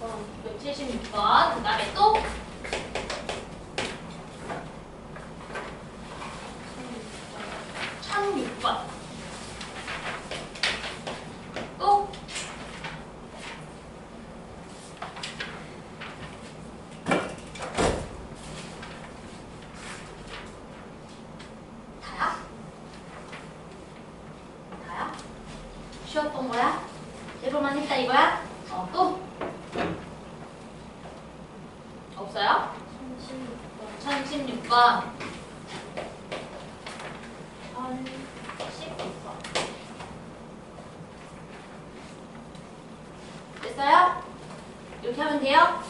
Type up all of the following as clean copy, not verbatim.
976번. 그 다음에 또 1006번. 또 다야? 다야? 쉬웠던 거야? 해볼만 했다 이거야? 또? 없어요? 1016번. 1016번. 됐어요? 이렇게 하면 돼요?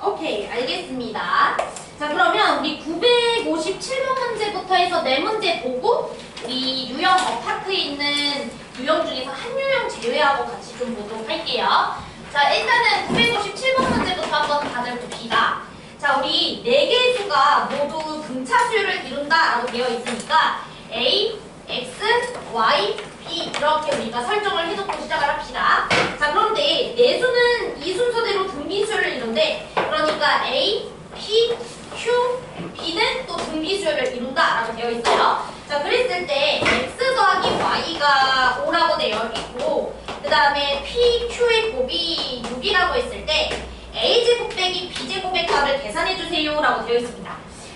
오케이, 알겠습니다. 자, 그러면 우리 957번 문제부터 해서 4문제 보고 우리 유형 어파트에 있는 유형 중에서 한 유형 제외하고 같이 좀 보도록 할게요. 자, 일단은 957번 문제부터 한번 다들 봅시다. 자, 우리 4개의 수가 모두 등차수열을 이룬다라고 되어 있으니까 A, X, Y, B 이렇게 우리가 설정을 해놓고 시작을 합시다. 자, 그런데 내수는 이 순서대로 등비수열을 이룬대. 그러니까 A, P, Q, B는 또 등비수열을 이룬다라고 되어 있어요. 자, 그랬을 때 X 더하기 Y가 5라고 되어 있고 그 다음에 P, Q의 곱이 6이라고 했을 때 A제곱 빼기 B제곱의 값을 계산해주세요 라고 되어 있습니다.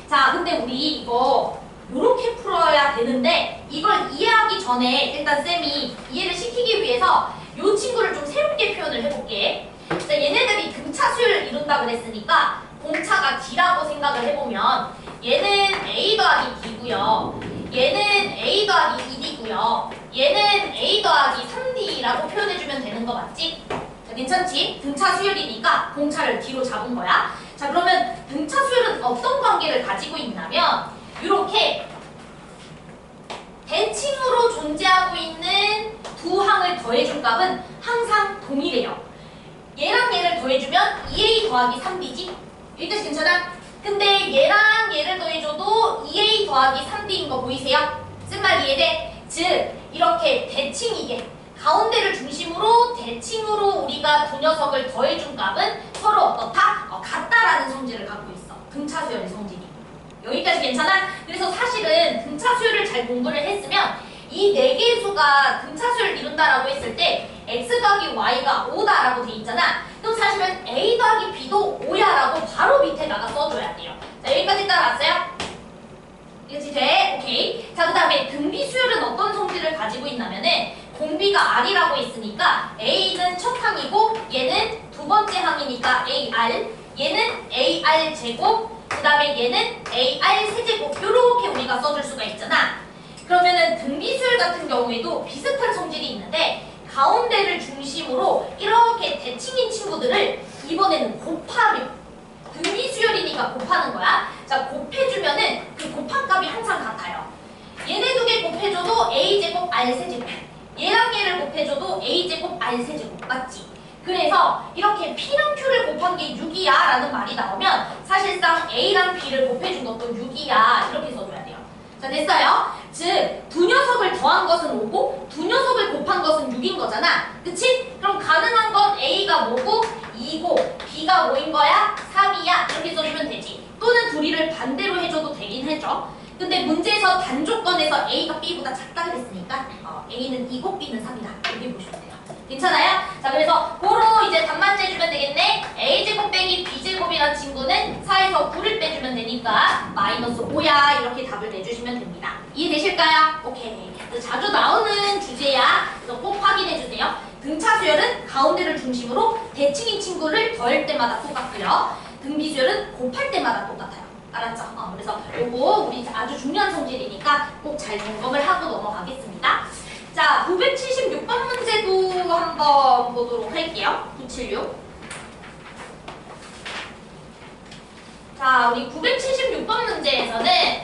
자, 근데 우리 이거 이렇게 풀어야 되는데 이걸 이해하기 전에 일단 쌤이 이해를 시키기 위해서 이 친구를 좀 새롭게 표현을 해볼게. 자, 얘네들이 등차수열을 이룬다 그랬으니까 공차가 D라고 생각을 해보면 얘는 A 더하기 D고요. 얘는 A 더하기 1이고요. 얘는 A 더하기 3D라고 표현해주면 되는 거 맞지? 자, 괜찮지? 등차 수열이니까 공차를 D로 잡은 거야. 자, 그러면 등차 수열은 어떤 관계를 가지고 있냐면 이렇게 대칭으로 존재하고 있는 두 항을 더해준 값은 항상 동일해요. 얘랑 얘를 더해주면 2A 더하기 3D지? 여기까지 괜찮아? 근데 얘랑 얘를 더해줘도 2A 더하기 3D인 거 보이세요? 쓴 말 이해돼? 즉 이렇게 대칭이게 가운데를 중심으로 대칭으로 우리가 두 녀석을 더해준 값은 서로 어떻다? 같다라는 성질을 갖고 있어. 등차수열의 성질이. 여기까지 괜찮아? 그래서 사실은 등차수열을 잘 공부를 했으면 이 4개의 수가 등차수열을 이룬다라고 했을 때 X 더하기 Y가 5다라고 돼 있잖아. 그럼 사실은 A 더하기 B도 5야라고 바로 밑에다가 써줘야 돼요. 자, 여기까지 따라왔어요? 이거지 돼? 오케이. 자, 그 다음에 등비수열은 어떤 성질을 가지고 있냐면은 공비가 R이라고 했으니까 A는 첫 항이고 얘는 두 번째 항이니까 AR, 얘는 AR 제곱, 그 다음에 얘는 AR 세제곱 이렇게 우리가 써줄 수가 있잖아. 그러면은 등비수열 같은 경우에도 비슷한 성질이 있는데 가운데를 중심으로 이렇게 대칭인 친구들을 이번에는 곱하면 등비수열이니까 곱하는 거야. 자, 곱해주면은 그 곱한 값이 항상 같아요. 얘네 두 개 곱해줘도 A제곱 R세제곱, 얘랑 얘를 곱해줘도 A제곱 R세제곱 맞지? 그래서 이렇게 P랑 Q를 곱한 게 6이야 라는 말이 나오면 사실상 A랑 B를 곱해준 것도 6이야 이렇게 써줘야 돼요. 자, 됐어요? 즉, 두 녀석을 더한 것은 5고 두 녀석을 곱한 것은 6인 거잖아. 그치? 그럼 가능한 건 A가 뭐고 2고 B가 뭐인 거야? 3이야. 이렇게 써주면 되지. 또는 둘이를 반대로 해줘도 되긴 해줘. 근데 문제에서 단조건에서 A가 B보다 작다 그랬으니까 A는 2고 B는 3이다. 이렇게 보시면 돼요. 괜찮아요? 자, 그래서 고로 이제 답만 내주면 되겠네. A제곱 빼기 B제곱이란 친구는 4에서 9를 빼주면 되니까 마이너스 5야. 이렇게 답을 내주시면 됩니다. 이해되실까요? 오케이. 자주 나오는 주제야. 그래서 꼭 확인해주세요. 등차수열은 가운데를 중심으로 대칭인 친구를 더할 때마다 똑같고요. 등비수열은 곱할 때마다 똑같아요. 알았죠? 그래서 요거 우리 아주 중요한 성질이니까 꼭 잘 점검을 하고 넘어가겠습니다. 자, 976번 문제도 한번 보도록 할게요. 976. 자, 우리 976번 문제에서는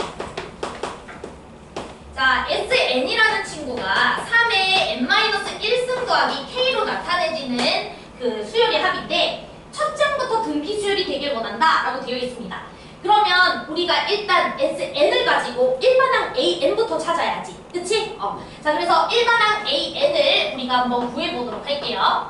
자, SN이라는 친구가 3의 n-1승 더하기 k로 나타내지는 그 수열의 합인데 첫 장부터 등비 수열이 되길 원한다 라고 되어 있습니다. 그러면 우리가 일단 SN을 가지고 일반항 AN부터 찾아야지. 그치? 자, 그래서 일반항 AN을 우리가 한번 구해보도록 할게요.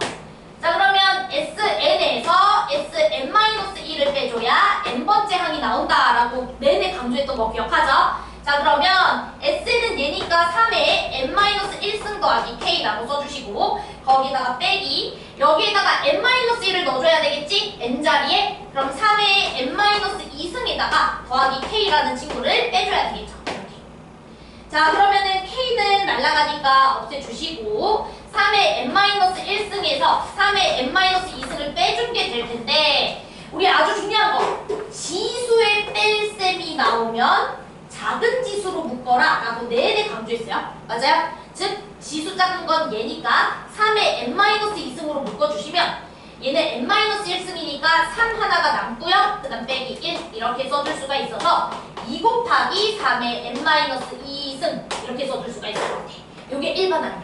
자, 그러면 SN에서 Sn-1을 빼줘야 n번째 항이 나온다라고 내내 강조했던 거 기억하죠? 자, 그러면 S는 얘니까 3에 n-1승 더하기 K라고 써주시고 거기다가 빼기 여기에다가 n-1을 넣어줘야 되겠지? n자리에 그럼 3에 n-2승에다가 더하기 K라는 친구를 빼줘야 되겠죠? 이렇게. 자, 그러면은 K는 날라가니까 없애주시고 3의 n-1승에서 3의 n-2승을 빼준 게 될 텐데 우리 아주 중요한 거 지수의 뺄셈이 나오면 작은 지수로 묶어라 라고 내내 강조했어요. 맞아요? 즉 지수 작은 건 얘니까 3의 n-2승으로 묶어주시면 얘는 n-1승이니까 3 하나가 남고요. 그 다음 빼기 1 이렇게 써줄 수가 있어서 2 곱하기 3의 n-2승 이렇게 써줄 수가 있을 것 같아. 요게 1번 아니야.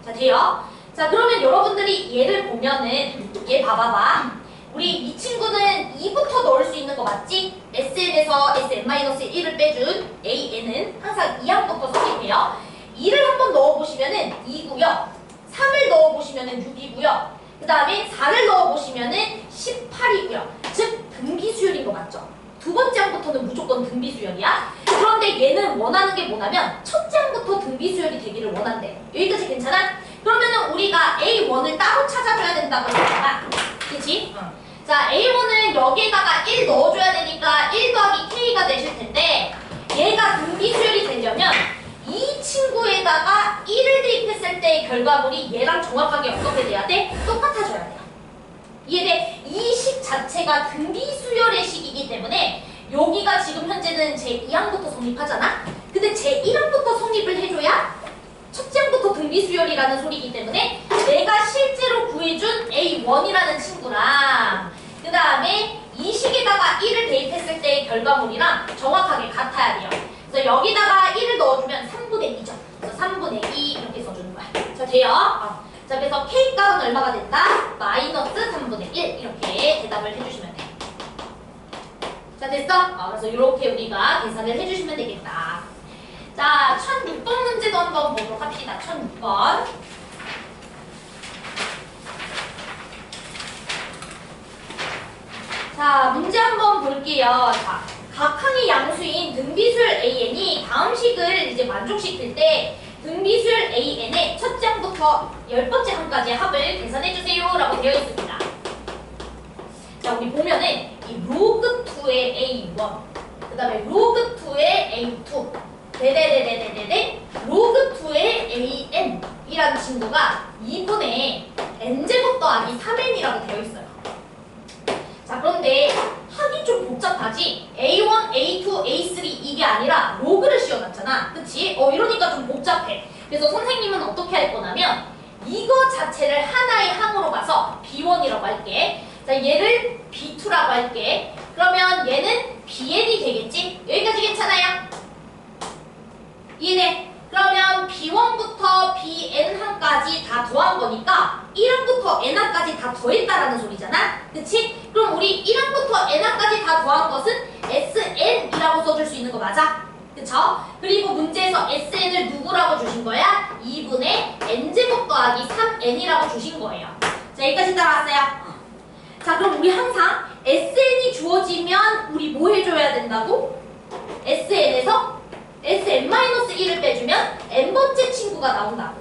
자, 돼요? 자, 그러면 여러분들이 얘를 보면은 얘 봐봐봐. 우리 이 친구는 2부터 넣을 수 있는 거 맞지? SN에서 Sn-1을 빼준 AN은 항상 2항부터 성립해요. 2를 한번 넣어보시면은 2고요. 3을 넣어보시면은 6이고요. 그 다음에 4를 넣어보시면은 18이고요. 즉 등비수열인 거 맞죠? 두 번째 항부터는 무조건 등비수열이야. 그런데 얘는 원하는 게 뭐냐면 첫째 항부터 등비수열이 되기를 원한대. 여기까지 괜찮아? 그러면은 우리가 A1을 따로 찾아줘야 된다고 했잖아. 그치? 자, A1은 여기에다가 1 넣어줘야 되니까 1 더하기 K가 되실 텐데 얘가 등비수열이 되려면 이 친구에다가 1을 대입했을 때의 결과물이 얘랑 정확하게 어떻게 돼야 돼? 똑같아져야 돼요. 이해돼? 이 식 자체가 등비수열의 식이기 때문에 여기가 지금 현재는 제2항부터 성립하잖아? 근데 제1항부터 성립을 해줘야 첫째 항부터 등비수열이라는 소리이기 때문에 내가 실제로 구해준 A1이라는 친구랑 그 다음에 이 식에다가 1을 대입했을 때의 결과물이랑 정확하게 같아야 돼요. 그래서 여기다가 1을 넣어주면 3분의 2죠. 그래서 3분의 2 이렇게 써주는 거야. 자, 돼요? 자, 그래서 K값은 얼마가 된다? 마이너스 3분의 1 이렇게 대답을 해주시면 돼. 자, 됐어? 그래서 이렇게 우리가 계산을 해주시면 되겠다. 자, 1006번 문제도 한번 보도록 합시다. 1006번. 자, 문제 한번 볼게요. 자, 각 항의 양수인 등비수열 AN이 다음 식을 이제 만족시킬 때 등비수열 AN의 첫째 항부터 10번째 항까지의 합을 계산해주세요 라고 되어 있습니다. 자, 우리 보면은 이 로그 2의 A1 그 다음에 로그 2의 A2 네네네네네네 로그 2의 AN 이라는 친구가 2분의 n제곱 더하기 3n이라고 되어 있어요. 자, 그런데 하기 좀 복잡하지? A1, A2, A3 이게 아니라 로그를 씌워놨잖아. 그치? 이러니까 좀 복잡해. 그래서 선생님은 어떻게 할 거냐면 이거 자체를 하나의 항으로 봐서 B1이라고 할게. 자, 얘를 B2라고 할게. 그러면 얘는 BN이 되겠지? 여기까지 괜찮아요? 이해돼? 그러면 B1부터 BN항까지 다 더한 거니까 1항부터 N항까지 다 더했다라는 소리잖아? 그치? 그럼 우리 1항부터 N항까지 다 더한 것은 SN이라고 써줄 수 있는 거 맞아? 그쵸? 그리고 문제에서 SN을 누구라고 주신 거야? 2분의 N제곱 더하기 3N이라고 주신 거예요. 자, 여기까지 따라왔어요? 자, 그럼 우리 항상 SN이 주어지면 우리 뭐 해줘야 된다고? SN에서 Sn-1을 빼주면 n번째 친구가 나온다고.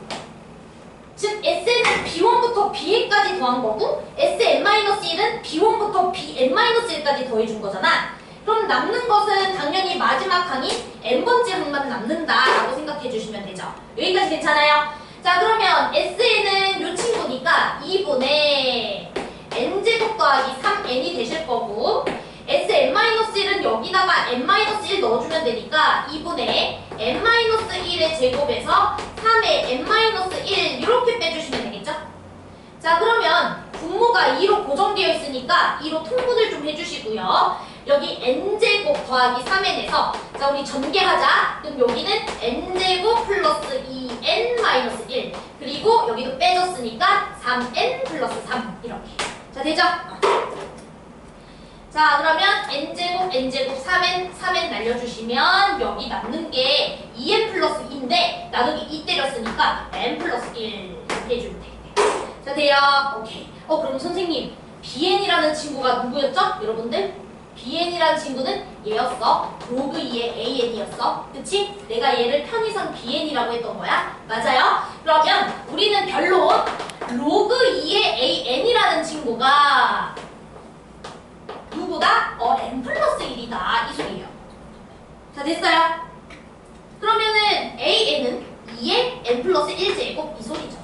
즉 Sn은 B1부터 Bn까지 더한 거고 Sn-1은 B1부터 Bn-1까지 더해준 거잖아. 그럼 남는 것은 당연히 마지막 항인 n번째 항만 남는다라고 생각해 주시면 되죠. 여기까지 괜찮아요? 자, 그러면 Sn은 요 친구니까 2분의 n제곱 더하기 3n이 되실 거고 Sn-1은 여기다가 n-1 넣어주면 되니까 2분의 n-1의 제곱에서 3의 n-1 이렇게 빼주시면 되겠죠? 자, 그러면 분모가 2로 고정되어 있으니까 2로 통분을 좀 해주시고요. 여기 n제곱 더하기 3n에서 자, 우리 전개하자. 그럼 여기는 n제곱 플러스 2n-1 그리고 여기도 빼줬으니까 3n 플러스 3 이렇게. 자, 되죠? 자, 그러면 n제곱 3n 날려주시면 여기 남는 게 2n 플러스 2인데 나누기 2 때렸으니까 n 플러스 1 이렇게 해주면 돼. 자, 돼요? 오케이. 그럼 선생님, bn이라는 친구가 누구였죠? 여러분들? bn이라는 친구는 얘였어. 로그 2의 an이었어. 그치? 내가 얘를 편의상 bn이라고 했던 거야. 맞아요? 그러면 우리는 변론 로그 2의 an이라는 친구가 누구다? n 플러스 1이다. 이 소리예요. 자, 됐어요? 그러면은 an은 2의 n 플러스 1제곱 이 소리죠.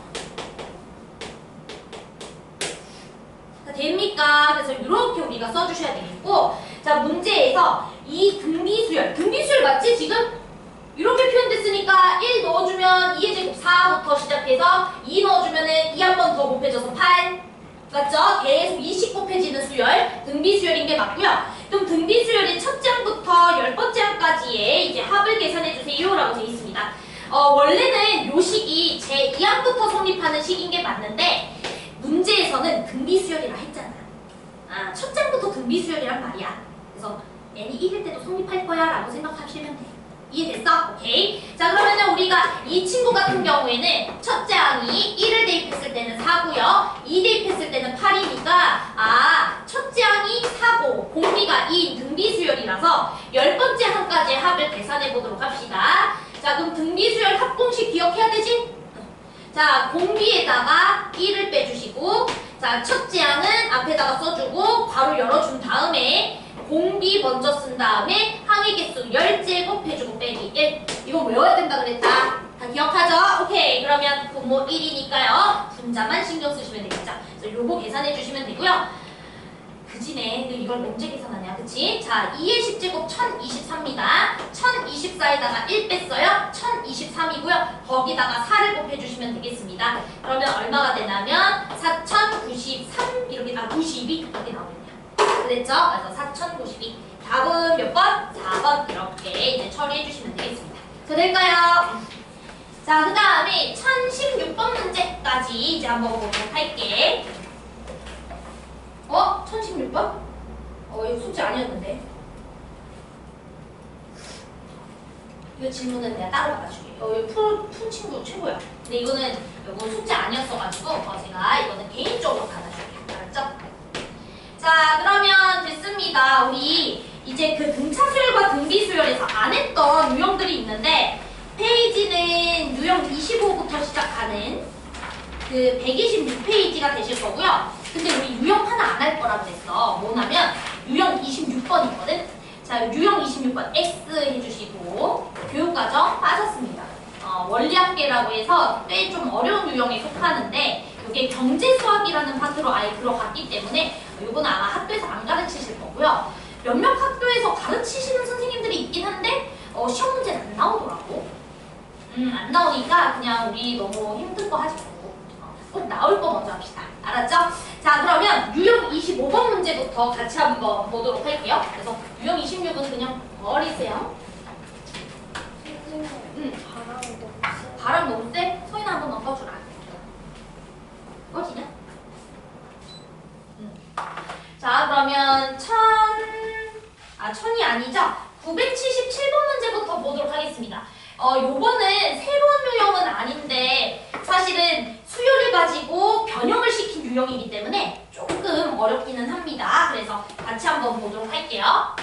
자, 됩니까? 그래서 이렇게 우리가 써주셔야 되겠고, 자, 문제에서 이 등비수열 맞지? 지금? 이렇게 표현됐으니까 1 넣어주면 2의 제곱 4부터 시작해서 2 넣어주면은 2 한 번 더 곱해져서 8. 맞죠? 계속 20 곱해지는 수열, 등비수열인 게 맞고요. 그럼 등비수열의 첫째 항부터 10번째 항까지의 이제 합을 계산해주세요 라고 되어 있습니다. 원래는 요 식이 제2항부터 성립하는 식인 게 맞는데 문제에서는 등비수열이라 했잖아. 첫째 항부터 등비수열이란 말이야. 그래서 n이 1일 때도 성립할 거야 라고 생각하시면 돼. 이해됐어? 오케이. 자, 그러면은 우리가 이 친구 같은 경우에는 첫째 항이 1을 대입했을 때는 4고요. 2 대입했을 때는 8이니까 첫째 항이 4고 공비가 2인 등비수열이라서 10번째 항까지 합을 계산해 보도록 합시다. 자, 그럼 등비수열 합공식 기억해야 되지? 자, 공비에다가 1을 빼주시고, 자, 첫째 항은 앞에다가 써주고 괄호 열어준 다음에 공비 먼저 쓴 다음에 항의 개수 10제곱 해주고 빼기 1. 이거 외워야 된다 그랬다. 다 기억하죠? 오케이. 그러면 분모 1이니까요. 분자만 신경 쓰시면 되겠죠. 그래서 요거 계산해 주시면 되고요. 그지네. 이걸 언제 계산하냐, 그치? 자, 2의 10제곱 1024입니다. 1024에다가 1 뺐어요. 1023이고요. 거기다가 4를 곱해주시면 되겠습니다. 그러면 얼마가 되냐면 4093 이렇게 92 이렇게 나오겠네요. 그랬죠? 그래서 4092. 답은 몇 번? 4번 이렇게 이제 처리해 주시면 되겠습니다. 자, 될까요? 자, 그 다음에 1016번 문제까지 이제 한번 보도록 할게. 1016번? 이거 숙제 아니었는데. 이 질문은 내가 따로 받아줄게. 이거 푼 친구 최고야. 근데 이거 숙제 아니었어가지고 제가 이거는 개인적으로 받아줄게. 알았죠? 자, 그러면 됐습니다. 우리 이제 그 등차수열과 등비수열에서 안 했던 유형들이 있는데 페이지는 유형 25부터 시작하는 그 126페이지가 되실 거고요. 근데 우리 유형 하나 안 할 거라 그랬어. 뭐냐면 유형 26번이거든. 자, 유형 26번 X 해주시고 교육과정 빠졌습니다. 원리학계라고 해서 꽤 좀 어려운 유형에 속하는데 이게 경제수학이라는 파트로 아예 들어갔기 때문에 이건 아마 학교에서 안 가르치실 거고요. 몇몇 학교에서 가르치시는 선생님들이 있긴 한데 시험 문제는 안 나오더라고. 안 나오니까 그냥 우리 너무 힘든 거 하지 말고 꼭 나올 거 먼저 합시다. 알았죠? 자, 그러면 유형 25번 문제부터 같이 한번 보도록 할게요. 그래서 유형 26은 그냥 버리세요. 바람 너무 세? 소리나 한 번만 꺼주라. 꺼지냐? 자, 그러면 1000이 아니죠? 977번 문제부터 보도록 하겠습니다. 요거는 새로운 유형은 아닌데 사실은 수요를 가지고 변형을 시킨 유형이기 때문에 조금 어렵기는 합니다. 그래서 같이 한번 보도록 할게요.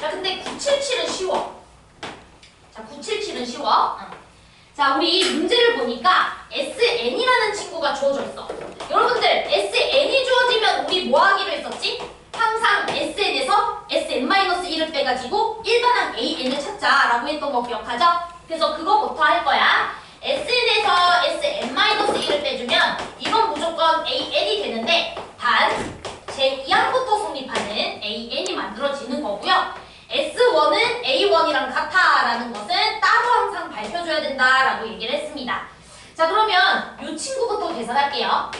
자, 근데 977은 쉬워. 자, 977은 쉬워. 자, 우리 문제를 보니까 SN이라는 친구가 주어져 있어. 여러분들, SN이 주어지면 우리 뭐 하기로 했었지? 항상 SN에서 SN-1을 빼가지고 일반항 AN을 찾자라고 했던 거 기억하죠? 그래서 그거부터 할 거야. SN에서 SN-1을 빼주면 이건 무조건 AN이 되는데 단 제2항부터 성립하는 AN이 만들어지는 거고요. S1은 A1이랑 같아라는 것은 따로 항상 밝혀줘야 된다라고 얘기를 했습니다. 자, 그러면 이 친구부터 계산할게요.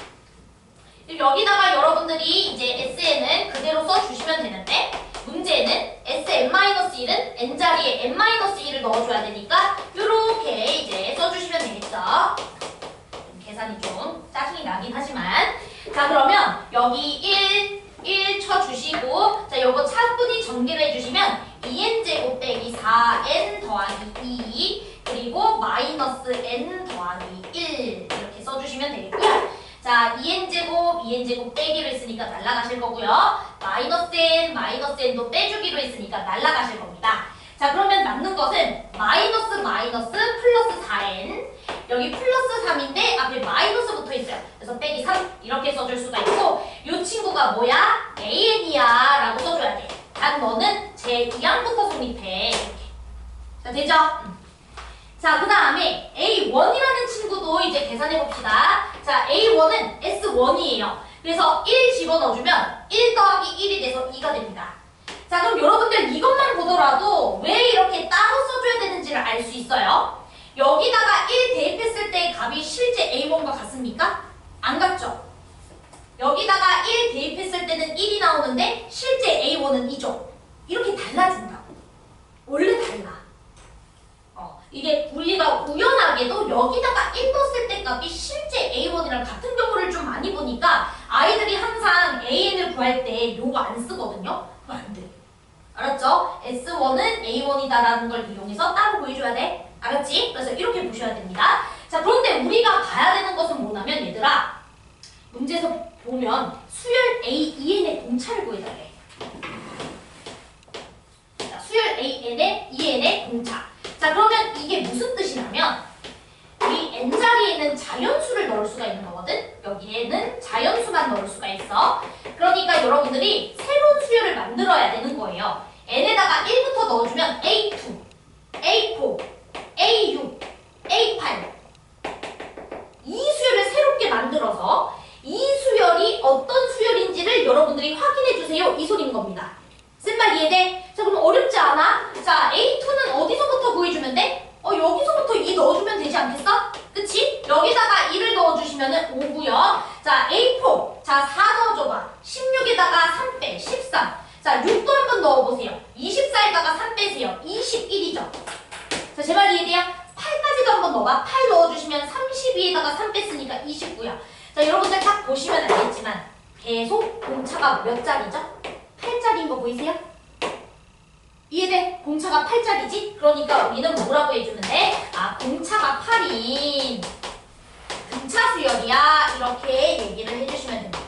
여기다가 여러분들이 이제 SN은 그대로 써주시면 되는데 문제는 SN-1은 N자리에 N-1을 넣어줘야 되니까 이렇게 이제 써주시면 되겠죠. 계산이 좀 짜증이 나긴 하지만 자, 그러면 여기 1 쳐주시고 자, 요거 차분히 전개를 해주시면 2n제곱 빼기 4n 더하기 2 그리고 마이너스 n 더하기 1 이렇게 써주시면 되겠고요. 자, 2n제곱, 2n제곱 빼기로 했으니까 날라가실 거고요. 마이너스 n, 마이너스 n도 빼주기로 했으니까 날라가실 겁니다. 자, 그러면 남는 것은 마이너스 마이너스 플러스 4n. 여기 플러스 3인데 앞에 마이너스 붙어 있어요. 그래서 빼기 3 이렇게 써줄 수가 있고 이 친구가 뭐야? an이야 라고 써줘야 돼. 단 너는 제2항부터 성립해. 이렇게. 자, 되죠? 자, 그 다음에 A1이라는 친구도 이제 계산해봅시다. 자, A1은 S1이에요. 그래서 1 집어넣어주면 1 더하기 1이 돼서 2가 됩니다. 자, 그럼 여러분들 이것만 보더라도 왜 이렇게 따로 써줘야 되는지를 알 수 있어요. 여기다가 1 대입했을 때 값이 실제 A1과 같습니까? 안 같죠? 여기다가 1 대입했을 때는 1이 나오는데 실제 A1은 2죠. 이렇게 달라진다고. 원래 달라. 이게 우리가 우연하게도 여기다가 1 넣었을 때 값이 실제 A1이랑 같은 경우를 좀 많이 보니까 아이들이 항상 AN을 구할 때 요거 안 쓰거든요. 그거 안 돼. 알았죠? S1은 A1이다라는 걸 이용해서 따로 보여줘야 돼. 알았지? 그래서 이렇게 보셔야 됩니다. 자, 그런데 우리가 봐야 되는 것은 뭐냐면 얘들아 문제에서 보면 수열 A2n의 공차를 구해달래. 자, 수열 AN의 2n의 공차. 자, 그러면 이게 무슨 뜻이냐면 이 n자리에는 자연수를 넣을 수가 있는 거거든. 여기에는 자연수만 넣을 수가 있어. 그러니까 여러분들이 새로운 수열을 만들어야 되는 거예요. n에다가 1부터 넣어주면 A2, A4, A6, A8 이 수열을 새롭게 만들어서 이 수열이 어떤 수열인지를 여러분들이 확인해 주세요. 이 소리인 겁니다. 쓴 말 이해돼? 자, 그럼 어렵지 않아? 자, A2는 어디서부터 구해주면 돼? 여기서부터 2 넣어주면 되지 않겠어? 그치? 여기다가 2를 넣어주시면은 5고요. 자, A4. 자, 4 넣어줘봐. 16에다가 3 빼. 13. 자, 6도 한번 넣어보세요. 24에다가 3 빼세요. 21이죠. 자, 제 말 이해돼요? 8까지도 한번 넣어봐. 8 넣어주시면 32에다가 3 뺐으니까 29야. 자, 여러분들 딱 보시면 알겠지만 계속 공차가 몇 자리죠? 8자리인 거 보이세요? 이해돼? 공차가 8자리지? 그러니까 우리는 뭐라고 해주면 돼? 아, 공차가 8인 등차 수열이야. 이렇게 얘기를 해주시면 됩니다.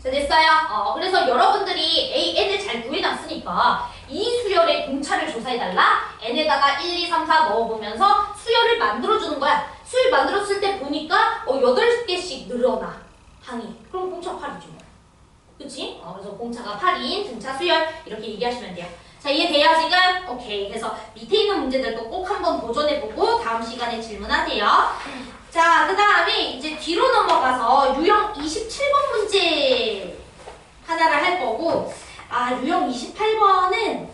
자, 됐어요? 그래서 여러분들이 AN을 잘 구해놨으니까 이 수열의 공차를 조사해달라. N에다가 1, 2, 3, 4 넣어보면서 수열을 만들어주는 거야. 수열 만들었을 때 보니까 8개씩 늘어나. 항이. 그럼 공차 8이죠. 그치? 그래서 공차가 8인 등차 수열 이렇게 얘기하시면 돼요. 자, 이해돼요 지금? 오케이. 그래서 밑에 있는 문제들도 꼭 한번 도전해보고 다음 시간에 질문하세요. 자, 그 다음에 이제 뒤로 넘어가서 유형 27번 문제 하나를 할 거고 유형 28번은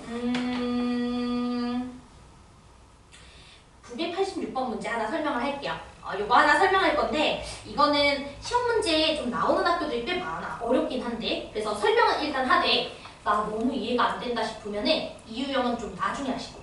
986번 문제 하나 설명을 할게요. 요거 하나 설명할 건데 이거는 시험 문제에 좀 나오는 학교들이 꽤 많아. 어렵긴 한데 그래서 설명은 일단 하되 나 너무 이해가 안 된다 싶으면은 이 유형은 좀 나중에 하시고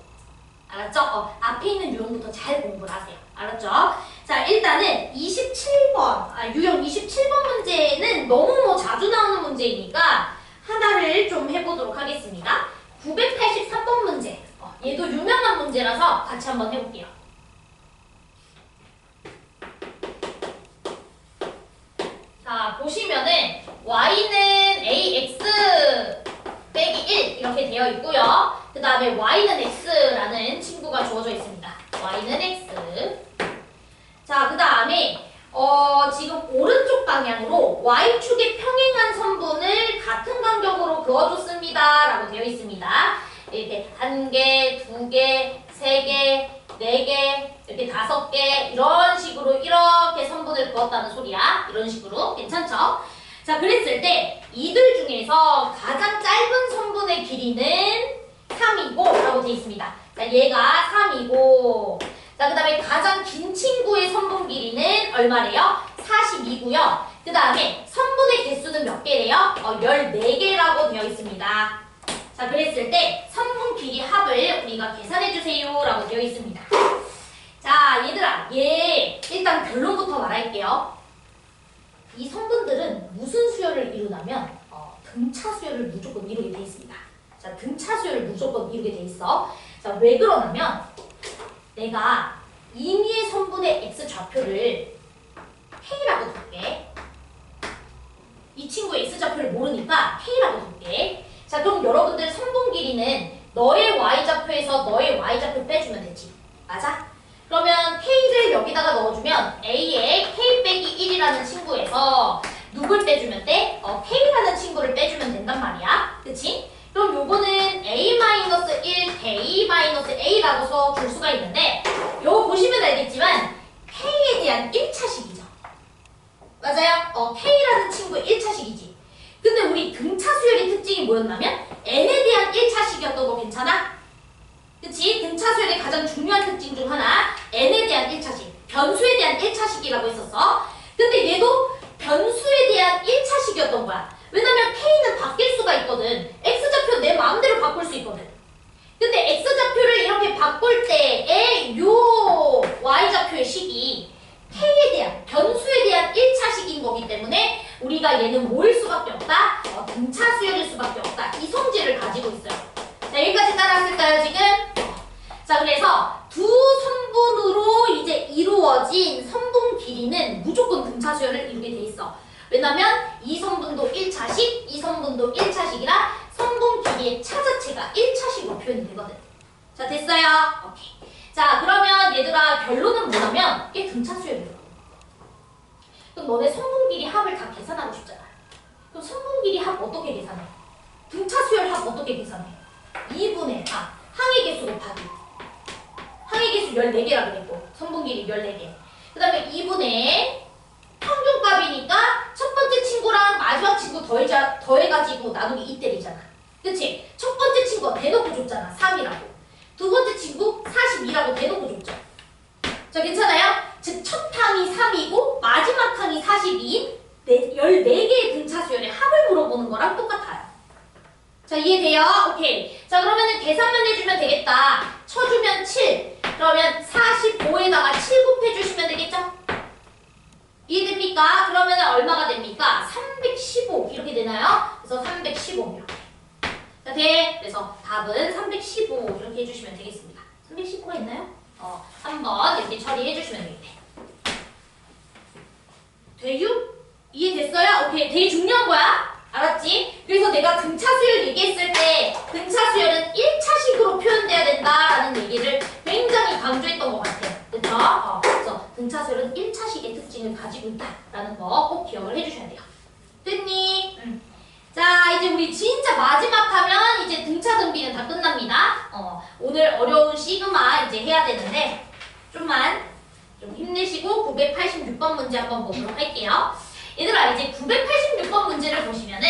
알았죠? 앞에 있는 유형부터 잘 공부를 하세요. 알았죠? 자, 일단은 27번 유형 27번 문제는 너무 자주 나오는 문제이니까 하나를 좀 해보도록 하겠습니다. 983번 문제 얘도 유명한 문제라서 같이 한번 해볼게요. 자, 보시면은 y는 ax 빼기 1 이렇게 되어 있고요. 그 다음에 y는 x라는 친구가 주어져 있습니다. y는 x. 자, 그 다음에 지금 오른쪽 방향으로 y축에 평행한 선분을 같은 간격으로 그어줬습니다. 라고 되어 있습니다. 이렇게 1개, 2개, 3개, 4개, 이렇게 5개 이런 식으로 이렇게 선분을 그었다는 소리야. 이런 식으로 괜찮죠? 자, 그랬을 때 이들 중에서 가장 짧은 선분의 길이는 3이고 라고 되어 있습니다. 자, 얘가 3이고 자, 그 다음에 가장 긴 친구의 선분 길이는 얼마래요? 42고요. 그 다음에 선분의 개수는 몇 개래요? 14개라고 되어 있습니다. 자, 그랬을 때 선분 길이 합을 우리가 계산해주세요 라고 되어 있습니다. 자, 얘들아, 얘 일단 결론부터 말할게요. 이 선분들은 무슨 수열을 이루냐면 등차 수열을 무조건 이루게 돼 있습니다. 자, 등차 수열을 무조건 이루게 돼 있어. 자, 왜 그러냐면 내가 임의의 선분의 x 좌표를 K라고 둘게. 이 친구의 X좌표를 모르니까 K라고 둘게. 자, 그럼 여러분들 선분 길이는 너의 Y좌표에서 너의 Y좌표 빼주면 되지. 맞아? 그러면 K를 여기다가 넣어주면 A의 K 빼기 1이라는 친구에서 누굴 빼주면 돼? K라는 친구를 빼주면 된단 말이야. 그치? 그럼 요거는 A-1, K-A라고 써줄 수가 있는데 요거 보시면 알겠지만 K에 대한 1차식이죠. 맞아요? K라는 친구의 1차식이지. 근데 우리 등차 수열의 특징이 뭐였냐면 N에 대한 1차식이었던 거 괜찮아? 그치? 등차 수열의 가장 중요한 특징 중 하나 N에 대한 1차식, 변수에 대한 1차식이라고 했었어. 근데 얘도 변수에 대한 1차식이었던 거야. 왜냐면 K는 바뀔 수가 있거든. X좌표 내 마음대로 바꿀 수 있거든. 근데 X좌표를 이렇게 바꿀 때의 요 Y좌표의 식이 K에 대한, 변수에 대한 1차식인 거기 때문에 우리가 얘는 뭐일 수밖에 없다? 등차 수열일 수밖에 없다. 이 성질을 가지고 있어요. 자, 여기까지 따라왔을까요, 지금? 자, 그래서 두 선분으로 이제 이루어진 선분 길이는 무조건 등차 수열을 이루게 돼 있어. 왜냐면 이 선분도 1차식, 이 선분도 1차식이라 선분 길이의 차 자체가 1차식으로 표현이 되거든. 자, 됐어요? 오케이. 자, 그러면 얘들아 결론은 뭐냐면 이게 등차 수열이야. 그럼 너네 선분 길이 합을 다 계산하고 싶잖아. 그럼 선분 길이 합 어떻게 계산해? 등차 수열 합 어떻게 계산해? 2분의 항의 개수 곱하기 항의 개수 14개라 그랬고 선분 길이 14개. 그 다음에 2분의 평균값이니까 첫 번째 친구랑 마지막 친구 더해가지고 나누기 2때리잖아. 그치? 첫 번째 친구가 대놓고 줬잖아. 3이라고. 두 번째 친구 42라고 대놓고 줬죠. 자, 괜찮아요? 즉, 첫 항이 3이고 마지막 항이 42인 14개의 등차 수열의 합을 물어보는 거랑 똑같아요. 자, 이해돼요? 오케이. 자, 그러면은 계산만 해주면 되겠다. 쳐주면 7. 그러면 45에다가 7 곱해주시면 되겠죠? 이해됩니까? 그러면은 얼마가 됩니까? 315 이렇게 되나요? 그래서 315입니다. 자, 돼. 그래서 답은 315 이렇게 해주시면 되겠습니다. 315가 있나요? 한번 이렇게 처리해주시면 되겠네. 돼요? 이해됐어요? 오케이. 되게 중요한 거야. 알았지? 그래서 내가 등차 수열 얘기했을 때 등차 수열은 1차식으로 표현돼야 된다라는 얘기를 굉장히 강조했던 것 같아요. 그쵸? 그래서 등차 수열은 1차식의 특징을 가지고 있다라는 거 꼭 기억을 해주셔야 돼요. 됐니? 자, 이제 우리 진짜 마지막 하면 이제 등차 등비는 다 끝납니다. 오늘 어려운 시그마 이제 해야 되는데 좀만 좀 힘내시고 986번 문제 한번 보도록 할게요. 얘들아, 이제 986번 문제를 보시면은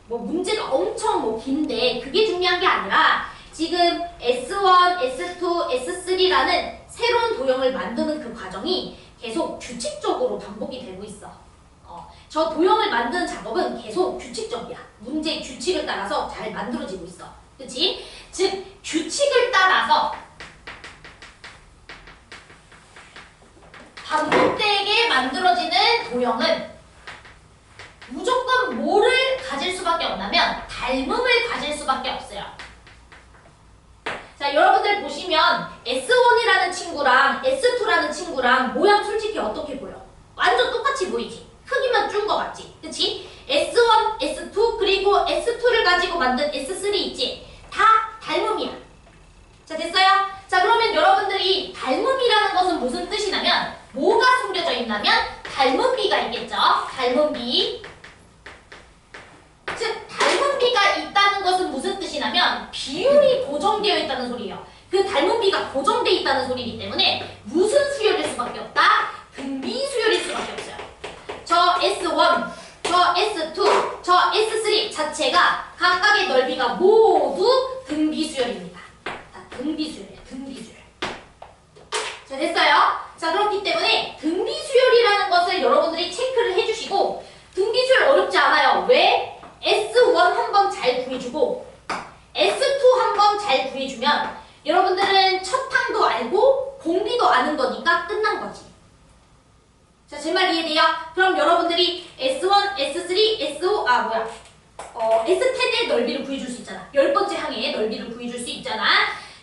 뭐 문제가 엄청 긴데 그게 중요한 게 아니라 지금 S1, S2, S3라는 새로운 도형을 만드는 그 과정이 계속 규칙적으로 반복이 되고 있어. 저 도형을 만드는 작업은 계속 규칙적이야. 문제의 규칙을 따라서 잘 만들어지고 있어. 그치? 즉, 규칙을 따라서 반복되게 만들어지는 도형은 무조건 뭐를 가질 수밖에 없냐면 닮음을 가질 수밖에 없어요. 자, 여러분들 보시면 S1이라는 친구랑 S2라는 친구랑 모양 솔직히 어떻게 보여? 완전 똑같이 보이지? 크기만 준 거 같지? 그치? S1, S2 그리고 S2를 가지고 만든 S3 있지? 다 닮음이야. 자, 됐어요? 자, 그러면 여러분들이 닮음이라는 것은 무슨 뜻이냐면 뭐가 숨겨져 있냐면 닮음비가 있겠죠? 닮음비. 즉, 닮음비가 있다는 것은 무슨 뜻이냐면 비율이 고정되어 있다는 소리예요. 그 닮음비가 고정되어 있다는 소리이기 때문에 무슨 수열일 수밖에 없다? 등비 수열일 수밖에 없어요. 저 S1, 저 S2, 저 S3 자체가 각각의 넓이가 모두 등비수열입니다. 다 등비수열이에요. 등비수열. 자, 됐어요? 자, 그렇기 때문에 등비수열이라는 것을 여러분들이 체크를 해주시고 등비수열 어렵지 않아요. 왜? S1 한번 잘 구해주고 S2 한번 잘 구해주면 여러분들은 첫 항도 알고 공비도 아는 거니까 끝난 거지. 자, 제 말 이해돼요? 그럼 여러분들이 S1, S3, S5, S10의 넓이를 구해줄 수 있잖아. 10번째 항의 넓이를 구해줄 수 있잖아.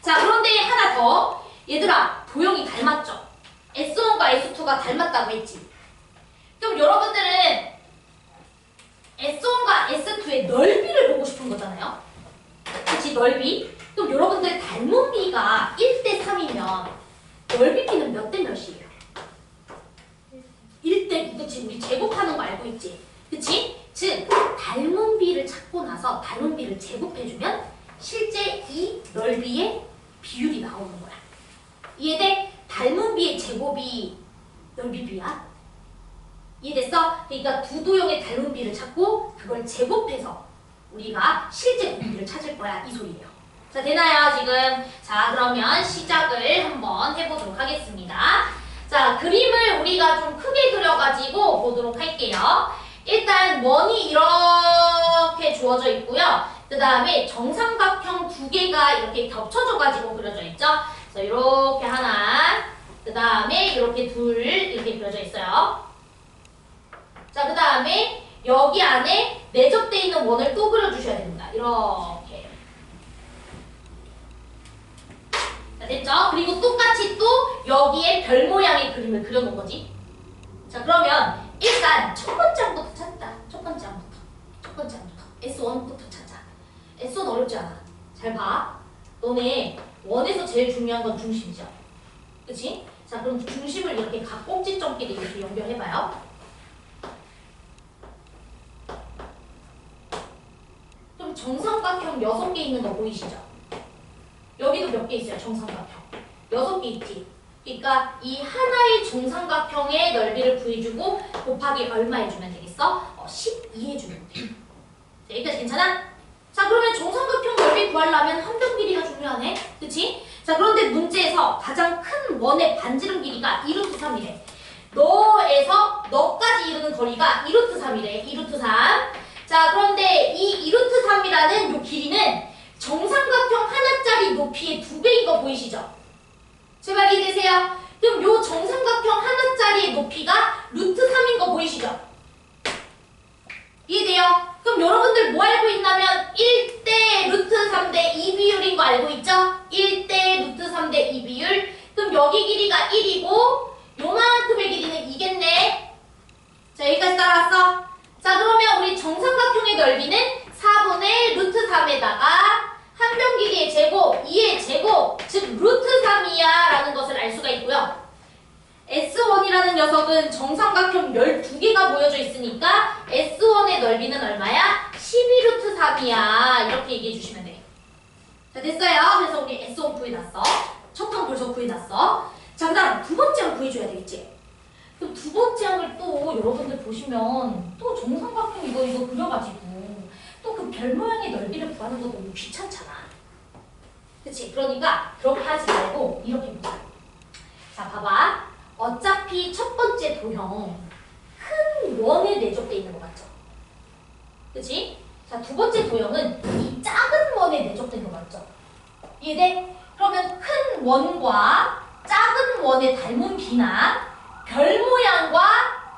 자, 그런데 하나 더. 얘들아, 도형이 닮았죠? S1과 S2가 닮았다고 했지. 그럼 여러분들은 S1과 S2의 넓이를 보고 싶은 거잖아요. 그치, 넓이. 그럼 여러분들 닮은 비가 1대 3이면 넓이 비는 몇 대 몇이에요? 1대 9, 그치? 우리 제곱하는 거 알고 있지? 그치? 즉, 닮은 비를 찾고 나서 닮은 비를 제곱해주면 실제 이 넓이의 비율이 나오는 거야. 이해돼? 닮은 비의 제곱이 넓이 비야. 이해됐어? 그러니까 두 도형의 닮은 비를 찾고 그걸 제곱해서 우리가 실제 공비를 찾을 거야. 이 소리예요. 자, 되나요, 지금? 자, 그러면 시작을 한번 해보도록 하겠습니다. 자, 그림을 우리가 좀 크게 그려가지고 보도록 할게요. 일단 원이 이렇게 주어져 있고요. 그 다음에 정삼각형 두 개가 이렇게 겹쳐져가지고 그려져 있죠. 그래서 이렇게 하나, 그 다음에 이렇게 둘 이렇게 그려져 있어요. 자, 그 다음에 여기 안에 내접돼 있는 원을 또 그려주셔야 됩니다. 이렇게. 자, 됐죠? 그리고 똑같이 또 여기에 별 모양의 그림을 그려놓은 거지. 자, 그러면 일단 첫 번째 항부터 찾자. 첫 번째 항부터. S1부터 찾자. S1 어렵지 않아. 잘 봐. 너네 원에서 제일 중요한 건 중심이죠. 그치? 자, 그럼 중심을 이렇게 각 꼭지점끼리 이렇게 연결해봐요. 그럼 정삼각형 6개 있는 거 보이시죠? 여기도 몇 개 있어요, 정삼각형. 6개 있지? 그러니까 이 하나의 정삼각형의 넓이를 구해주고 곱하기 얼마 해주면 되겠어? 12 해주면 돼. 자, 여기까지 괜찮아? 자, 그러면 정삼각형 넓이 구하려면 한변 길이가 중요하네. 그치? 자, 그런데 문제에서 가장 큰 원의 반지름 길이가 2루트 3이래. 너에서 너까지 이루는 거리가 2루트 3이래. 2루트 3. 자, 그런데 이 2루트 3이라는 요 길이는 정삼각형 하나짜리 높이의 2배인 거 보이시죠? 제발 이해되세요? 그럼 요 정삼각형 하나짜리의 높이가 루트 3인 거 보이시죠? 이해돼요? 그럼 여러분들 뭐 알고 있냐면 1대 루트 3대 2 비율인 거 알고 있죠? 1대 루트 3대 2 비율. 그럼 여기 길이가 1이고 요만큼의 길이는 2겠네. 자, 여기까지 따라왔어? 자, 그러면 우리 정삼각형의 넓이는 4분의 루트 3에다가 한변 길이의 제곱, 2의 제곱, 즉 루트 3이야 라는 것을 알 수가 있고요. S1이라는 녀석은 정삼각형 12개가 모여져 있으니까 S1의 넓이는 얼마야? 12루트 3이야. 이렇게 얘기해 주시면 돼. 자, 됐어요. 그래서 우리 S1 구해놨어. 첫 항 벌써 구해놨어. 자, 그 다음 두 번째 항 구해줘야 되겠지? 그럼 두 번째 항을 또 여러분들 보시면 또 정삼각형 이거 그려가지고 또 그 별 모양의 넓이를 구하는 것도 너무 귀찮잖아. 그치? 그러니까 그렇게 하지 말고 이렇게 보자. 자, 봐봐. 어차피 첫 번째 도형 큰 원에 내접돼 있는 거 맞죠? 그치? 자, 두 번째 도형은 이 작은 원에 내접된 거 맞죠? 이해돼? 그러면 큰 원과 작은 원의 닮은 비나 별 모양과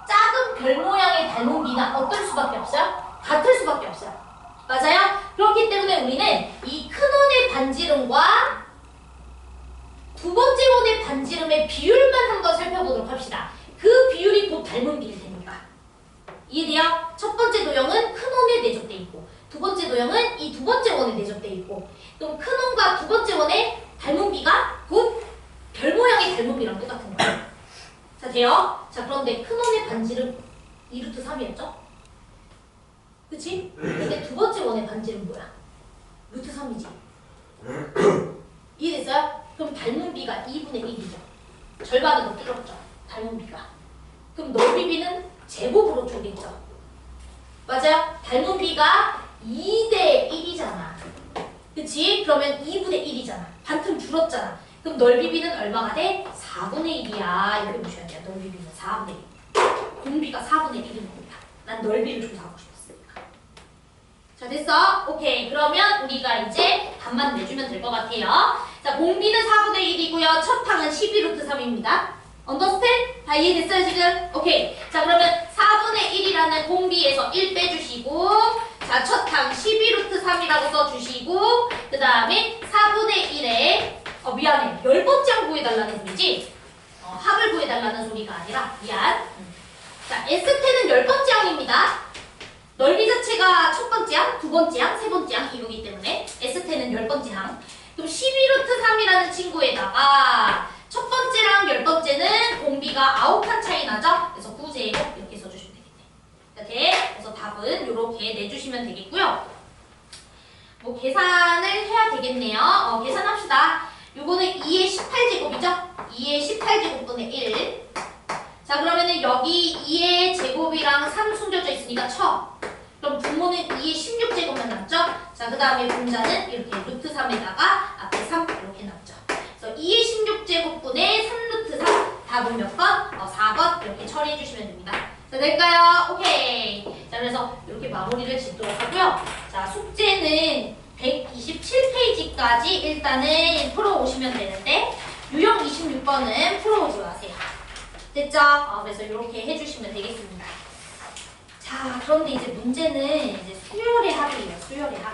작은 별 모양의 닮은 비나 어떨 수밖에 없어요? 같을 수밖에 없어요. 맞아요? 그렇기 때문에 우리는 이 큰 원의 반지름과 두 번째 원의 반지름의 비율만 한번 살펴보도록 합시다. 그 비율이 곧 닮은 비일 테니까. 이해돼요? 첫 번째 도형은 큰 원에 내접돼 있고 두 번째 도형은 이 두 번째 원에 내접돼 있고 그럼 큰 원과 두 번째 원의 닮은 비가 곧 별 모양의 닮은 비랑 똑같은 거예요. 자, 돼요? 자, 그런데 큰 원의 반지름 2루트 3이었죠? 그치? 근데 두 번째 원의 반지름 뭐야? 루트 3이지. 이해됐어요? 그럼 닮은 비가 2분의 1이죠. 절반은 더 줄었죠. 닮은 비가. 그럼 넓이 비는 제곱으로 쪼개죠. 맞아요? 닮은 비가 2대 1이잖아. 그치? 그러면 2분의 1이잖아. 반틈 줄었잖아. 그럼 넓이 비는 얼마가 돼? 4분의 1이야. 이렇게 보셔야 돼요. 넓이 비는 4분의 1. 공비가 4분의 1인 겁니다. 난 넓이를 조사하고 싶었으니까. 자, 됐어? 오케이. 그러면 우리가 이제 답만 내주면 될 것 같아요. 자, 공비는 4분의 1이고요. 첫 항은 12루트 3입니다. 언더스탠? 다 이해됐어요, 지금? 오케이. 자, 그러면 4분의 1이라는 공비에서 1 빼주시고, 자, 첫 항 12루트 3이라고 써주시고, 그 다음에 4분의 1에, 미안해. 10번째 항 구해달라는 소리지? 합을 구해달라는 소리가 아니라 미안. 자, S태는 10번째 항입니다. 넓이 자체가 첫 번째 항, 두 번째 항, 세 번째 항 이루기 때문에 S태는 10번째 항. 그럼 12루트 3이라는 친구에다가 첫 번째랑 10번째는 공비가 9칸 차이 나죠? 그래서 9제곱 이렇게 써주시면 되겠네. 자, 그래서 답은 이렇게 내주시면 되겠고요. 뭐 계산을 해야 되겠네요. 계산합시다. 요거는 2의 18제곱이죠? 2의 18제곱분의 1. 자, 그러면은 여기 2의 제곱이랑 3 숨겨져 있으니까 쳐. 그럼 분모는 2의 16제곱만 남죠? 자, 그 다음에 분자는 이렇게 루트 3에다가 앞에 3 이렇게 남죠. 그래서 2의 16제곱분의 3루트 3. 답은 몇 번? 4번 이렇게 처리해 주시면 됩니다. 자, 될까요? 오케이. 자, 그래서 이렇게 마무리를 짓도록 하고요. 자, 숙제는 127페이지까지 일단은 풀어오시면 되는데 유형 26번은 풀어오지 마세요. 됐죠? 그래서 이렇게 해주시면 되겠습니다. 자, 그런데 이제 문제는 이제 수열의 합이에요. 수열의 합.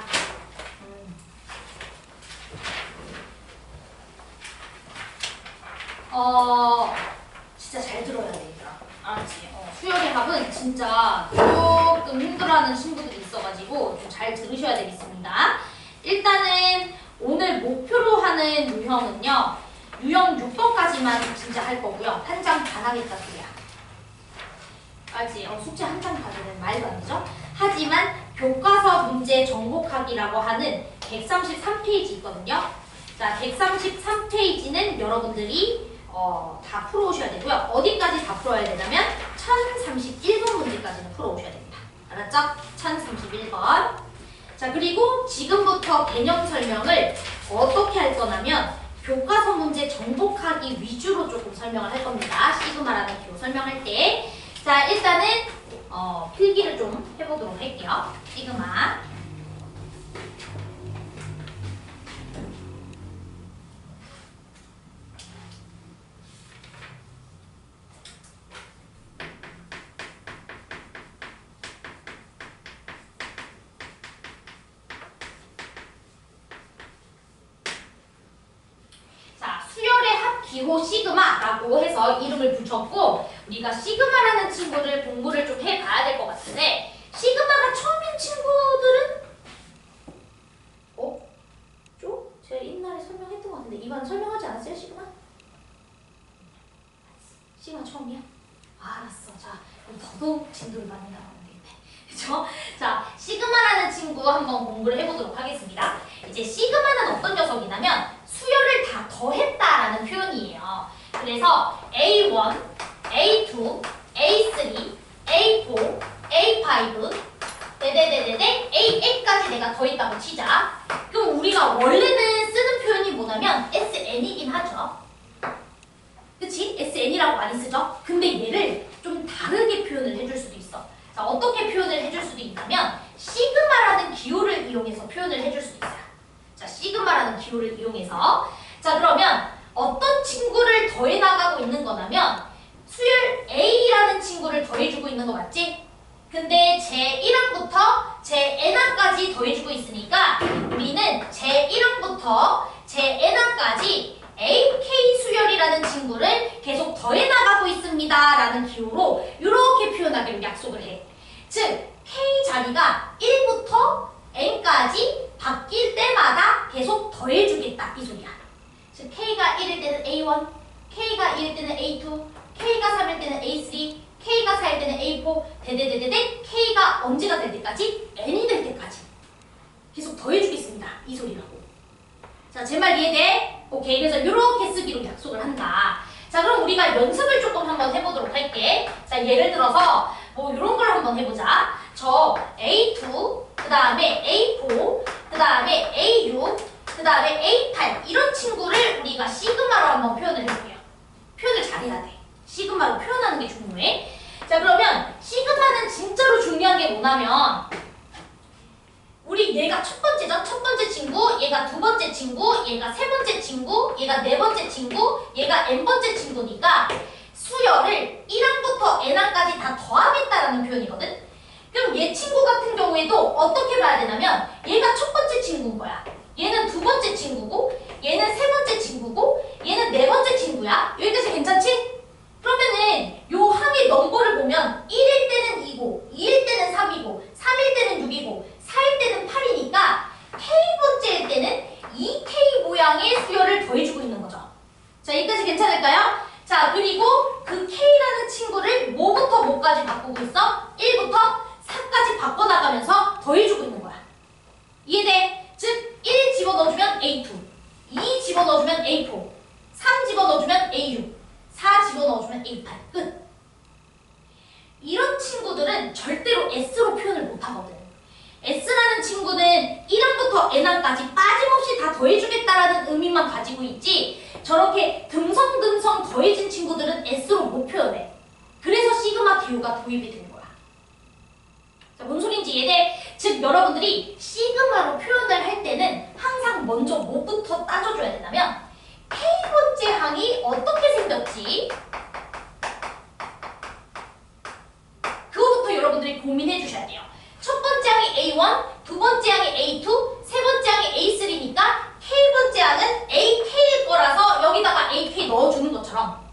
진짜 잘 들어야 돼, 얘들아. 알았지? 수열의 합은 진짜 조금 힘들어하는 친구들이 있어가지고 좀 잘 들으셔야 되겠습니다. 일단은 오늘 목표로 하는 유형은요. 유형 6번까지만 진짜 할 거고요. 한 장 반 하겠다 소리야. 알지? 숙제 한 장 반은 말도 아니죠? 하지만 교과서 문제 정복하기라고 하는 133페이지 있거든요. 자, 133페이지는 여러분들이 다 풀어오셔야 되고요. 어디까지 다 풀어야 되냐면 1031번 문제까지는 풀어오셔야 됩니다. 알았죠? 1031번. 자, 그리고 지금부터 개념 설명을 어떻게 할 거냐면 교과서 문제 정복하기 위주로 조금 설명을 할 겁니다. 시그마라는 기호 설명할 때. 자, 일단은 필기를 좀 해보도록 할게요. 시그마. 기호 시그마라고 해서 이름을 붙였고 우리가 시그마라는 친구를 공부를 좀 해봐야 될 것 같은데 시그마가 처음인 친구들은 제가 옛날에 설명했던 것 같은데 이번 설명하지 않았어요? 시그마? 시그마 처음이야? 알았어. 자, 그럼 더더욱 진도를 많이 나가면 되겠네. 그쵸? 자, 시그마라는 친구 한번 공부를 해보도록 하겠습니다. 이제 시그마는 어떤 녀석이냐면 수열을 다 더했다라는 표현이에요. 그래서 A1, A2, A3, A4, A5, 네네네네네, A8까지 내가 더했다고 치자. 그럼 우리가 원래는 쓰는 표현이 뭐냐면 SN이긴 하죠. 그치? SN이라고 많이 쓰죠? 근데 얘를 좀 다르게 표현을 해줄 수도 있어. 자, 어떻게 표현을 해줄 수도 있냐면 시그마라는 기호를 이용해서 표현을 해줄 수도 있어요. 자, 시그마라는 기호를 이용해서 자, 그러면 어떤 친구를 더해나가고 있는 거냐면 수열 A라는 친구를 더해주고 있는 거 맞지? 근데 제1항부터 제 n항까지 더해주고 있으니까 우리는 제1항부터 제 n항까지 AK 수열이라는 친구를 계속 더해나가고 있습니다 라는 기호로 이렇게 표현하기로 약속을 해. 즉 K 자리가 1부터 n까지 바뀔 때마다 계속 더해주겠다 이 소리야. 즉 K가 1일 때는 A1, K가 2일 때는 A2, K가 3일 때는 A3, K가 4일 때는 A4, 대대대대대 K가 언제가 될 때까지? N이 될 때까지 계속 더해주겠습니다 이 소리라고. 자, 제 말 이해돼? 오케이. 그래서 이렇게 쓰기로 약속을 한다. 자, 그럼 우리가 연습을 조금 한번 해보도록 할게. 자, 예를 들어서 뭐 이런 걸 한번 해보자. 저 A2, 그 다음에 A4, 그 다음에 A6, 그 다음에 A8 이런 친구를 우리가 시그마로 한번 표현을 해볼게요. 표현을 잘해야 돼. 시그마로 표현하는 게 중요해. 자, 그러면 시그마는 진짜로 중요한 게 뭐냐면 우리 얘가 첫 번째죠. 첫 번째 친구, 얘가 두 번째 친구, 얘가 세 번째 친구, 얘가 네 번째 친구, 얘가 n번째 친구니까 수열을 1항부터 n항까지 다 더하겠다라는 표현이거든. 그럼 얘 친구 같은 경우에도 어떻게 봐야 되냐면 얘가 첫 번째 친구인 거야. 얘는 두 번째 친구고 얘는 세 번째 친구고 얘는 네 번째 친구야. 여기까지 괜찮지? 그러면은 요 항의 넘버를 보면 1일 때는 2고 2일 때는 3이고 3일 때는 6이고 4일 때는 8이니까 K번째일 때는 2K 모양의 수열을 더해주고 있는 거죠. 자, 여기까지 괜찮을까요? 자, 그리고 그 K라는 친구를 뭐부터 뭐까지 바꾸고 있어? 1부터 4까지 바꿔나가면서 더해주고 있는 거야. 이해돼? 즉, 1 집어넣어주면 A2, 2 집어넣어주면 A4, 3 집어넣어주면 A6, 4 집어넣어주면 A8. 끝. 이런 친구들은 절대로 S로 표현을 못하거든. S라는 친구는 1항부터 N항까지 빠짐없이 다 더해주겠다라는 의미만 가지고 있지, 저렇게 듬성듬성 더해진 친구들은 S로 못 표현해. 그래서 시그마 기호가 도입이 되는 거야. 자, 뭔 소린지 이해돼? 즉, 여러분들이 시그마로 표현을 할 때는 항상 먼저 뭐부터 따져줘야 되냐면 K번째 항이 어떻게 생겼지? 그거부터 여러분들이 고민해 주셔야 돼요. 첫 번째 항이 A1, 두 번째 항이 A2, 세 번째 항이 A3니까 K번째 항은 AK일 거라서 여기다가 AK 넣어주는 것처럼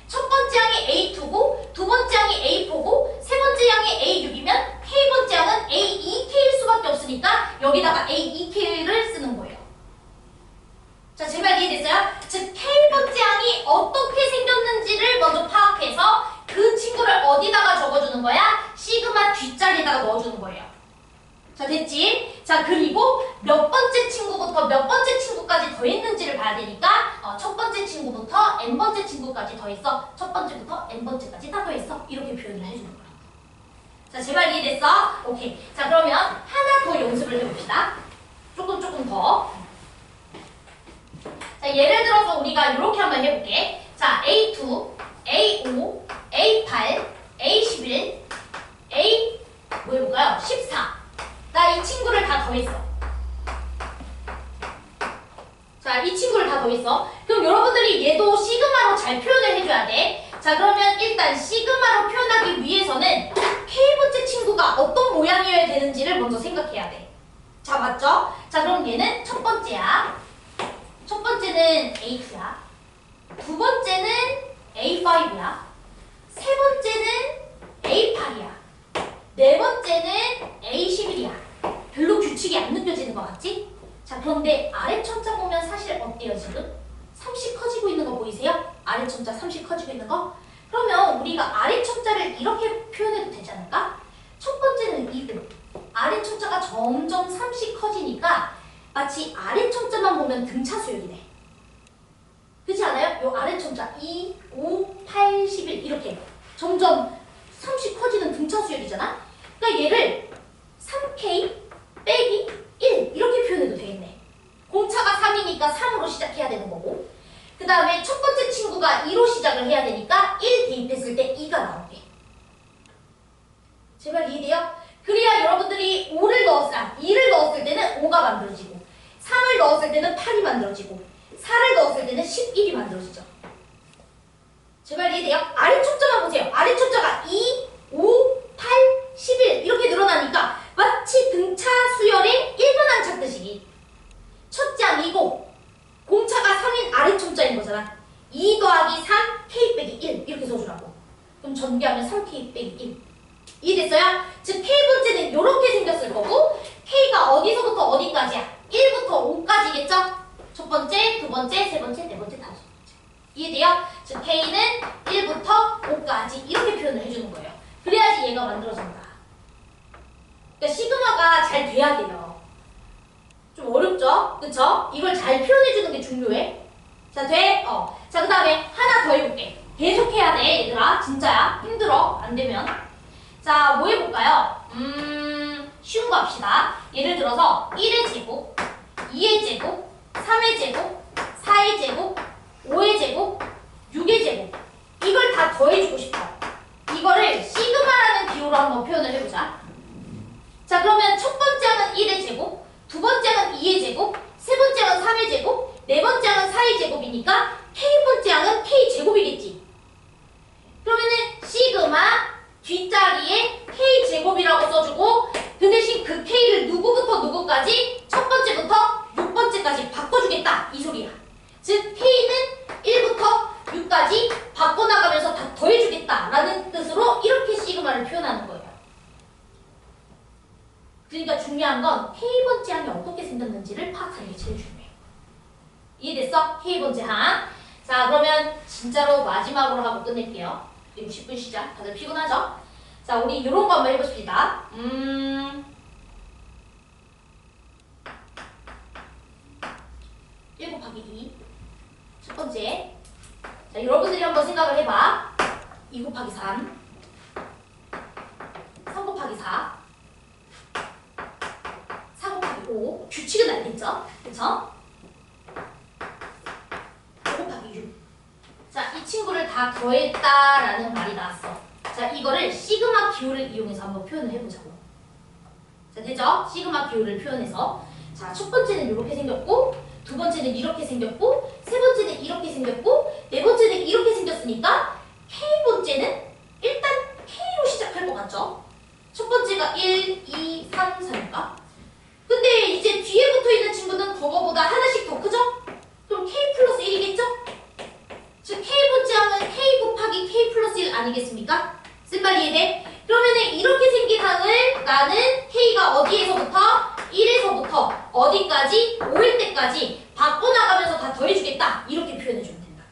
첫 번째 항이 A2고 두 번째 항이 A4고 세 번째 항이 A6이면 K번째 항은 A2K일 수밖에 없으니까 여기다가 A2K를 쓰는 거예요. 자, 제 말 이해됐어요? 즉, K번째 항이 어떻게 생겼는지를 먼저 파악해서 그 친구를 어디다가 적어주는 거야? 시그마 뒷자리에다가 넣어주는 거예요. 자, 됐지? 자, 그리고 몇 번째 친구부터 몇 번째 친구까지 더했는지를 봐야 되니까 첫 번째 친구부터 n번째 친구까지 더했어. 첫 번째부터 n번째까지 다 더했어. 이렇게 표현을 해주는 거야. 자, 제 말 이해됐어? 오케이. 자, 그러면 하나 더 연습을 해봅시다. 조금 더. 자, 예를 들어서 우리가 이렇게 한번 해볼게. 자, A2, A5, A8, A11, A 뭐 해볼까요? 14. 나 이 친구를 다 더했어. 자, 이 친구를 다 더했어. 그럼 여러분들이 얘도 시그마로 잘 표현을 해줘야 돼. 자, 그러면 일단 시그마로 표현하기 위해서는 K번째 친구가 어떤 모양이어야 되는지를 먼저 생각해야 돼. 자, 맞죠? 자, 그럼 얘는 첫 번째야. 첫 번째는 A2야. 두 번째는 A5야. 세 번째는 A8이야. 네 번째는 A11이야. 별로 규칙이 안 느껴지는 것 같지? 자, 그런데 아래 천자 보면 사실 어때요, 지금? 30 커지고 있는 거 보이세요? 아래 천자 30 커지고 있는 거? 그러면 우리가 아래 천자를 이렇게 표현해도 되지 않을까? 첫 번째는 2고 아래 천자가 점점 30 커지니까 마치 아래 천자만 보면 등차 수열이네. 그렇지 않아요? 요 아래 천자 2, 5, 8, 11 이렇게 점점 30 커지는 등차 수열이잖아? 그러니까 얘를 3K 빼기 1 이렇게 표현해도 되겠네. 공차가 3이니까 3으로 시작해야 되는 거고, 그 다음에 첫 번째 친구가 2로 시작을 해야 되니까 1 대입했을 때 2가 나오게. 제 말 이해돼요? 그래야 여러분들이 5를 넣었을, 2를 넣었을 때는 5가 만들어지고 3을 넣었을 때는 8이 만들어지고 4를 넣었을 때는 11이 만들어지죠. 제 말 이해돼요? 아래 숫자만 보세요. 아래 숫자가 2, 5, 8, 11 이렇게 늘어나니까 마치 등차 수열의 1번항 찾듯이 첫째 항이고 공차가 3인 아래 숫자인 거잖아. 2 더하기 3, K 빼기 1 이렇게 써주라고. 그럼 전개하면 3K 빼기 1. 이해됐어요? 즉 K번째는 이렇게 생겼을 거고 K가 어디서부터 어디까지야? 1부터 5까지겠죠? 첫 번째, 두 번째, 세 번째, 네 번째, 다섯 번째. 이해돼요? 즉 K는 1부터 5까지 이렇게 표현을 해주는 거예요. 그래야지 얘가 만들어진다. 그러니까 시그마가 잘 돼야 돼요. 좀 어렵죠? 그쵸? 이걸 잘 표현해주는 게 중요해. 자, 돼? 자, 그 다음에 하나 더 해볼게. 계속 해야 돼, 얘들아. 진짜야. 힘들어. 안 되면. 자, 뭐 해볼까요? 쉬운 거 합시다. 예를 들어서 1의 제곱, 2의 제곱, 3의 제곱, 4의 제곱, 5의 제곱, 6의 제곱. 이걸 다 더해주고 싶어요. 이거를 시그마라는 기호로 한번 표현을 해보자. 자, 그러면 첫 번째 항은 1의 제곱, 두 번째 항은 2의 제곱, 세 번째 항은 3의 제곱, 네 번째 항은 4의 제곱이니까 K번째 항은 K 제곱이겠지. 그러면은 시그마 뒷자리에 K 제곱이라고 써주고 그 대신 그 K를 누구부터 누구까지 첫 번째부터 6번째까지 바꿔주겠다 이 소리야. 즉 K는 1부터 6까지 어디까지 바꿔나가면서 다 더해주겠다라는 뜻으로 이렇게 시그마를 표현하는 거예요. 그러니까 중요한 건 K번째 항이 어떻게 생겼는지를 파악하는 게 제일 중요해요. 이해됐어? K번째 항. 자, 그러면 진짜로 마지막으로 하고 끝낼게요. 그리고 10분 시작. 다들 피곤하죠? 자, 우리 이런 거 한번 해봅시다. 1 곱하기 2. 첫 번째. 자, 여러분들이 한번 생각을 해봐. 2 곱하기 3. 3 곱하기 4. 4 곱하기 5. 규칙은 알겠죠? 그쵸? 5 곱하기 6. 자, 이 친구를 다 더했다라는 말이 나왔어. 자, 이거를 시그마 기호를 이용해서 한번 표현을 해보자고. 자, 되죠? 시그마 기호를 표현해서. 자, 첫 번째는 이렇게 생겼고, 두 번째는 이렇게 생겼고, 세 번째는 이렇게 생겼고, 네 번째는 이렇게 생겼으니까 K번째는 일단 K로 시작할 것 같죠? 첫 번째가 1, 2, 3, 4니까. 근데 이제 뒤에 붙어있는 친구는 그거보다 하나씩 더 크죠? 그럼 K 플러스 1이겠죠? 즉 K번째 항은 K 곱하기 K 플러스 1 아니겠습니까? 쓴말 이해돼? 그러면은 이렇게 생긴 항을 나는 K가 어디에서부터? 1에서부터 어디까지? 5일 때까지 바꿔나가면서 다 더해주겠다. 이렇게 표현해주면 된다.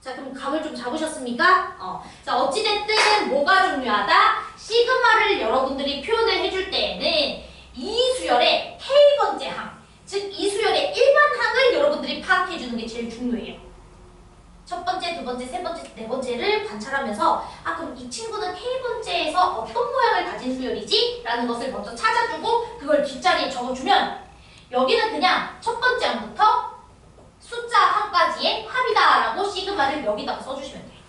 자, 그럼 감을 좀 잡으셨습니까? 자, 어찌됐든 뭐가 중요하다? 시그마를 여러분들이 표현을 해줄 때에는 이 수열의 K번째 항, 즉 이 수열의 일반 항을 여러분들이 파악해주는 게 제일 중요해요. 첫 번째, 두 번째, 세 번째, 네 번째를 관찰하면서 그럼 이 친구는 K번째에서 어떤 모양을 가진 수열이지? 라는 것을 먼저 찾아주고 그걸 뒷자리에 적어주면 여기는 그냥 첫 번째 항부터 숫자 항까지의 합이다라고 시그마를 여기다가 써주시면 돼요.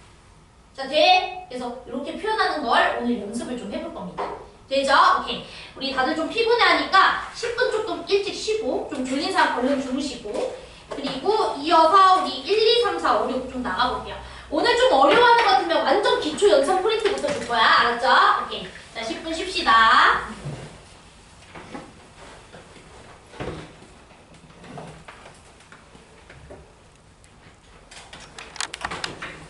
자, 돼? 그래서 이렇게 표현하는 걸 오늘 연습을 좀 해볼 겁니다. 되죠? 오케이. 우리 다들 좀 피곤해하니까 10분 조금 일찍 쉬고 좀 졸린 사람 얼른 주무시고 그리고 이어서 우리 1, 2, 3, 4, 5, 6 좀 나가볼게요. 오늘 좀 어려워하는 것 같으면 완전 기초 연산 프린트부터 줄 거야. 알았죠? 오케이.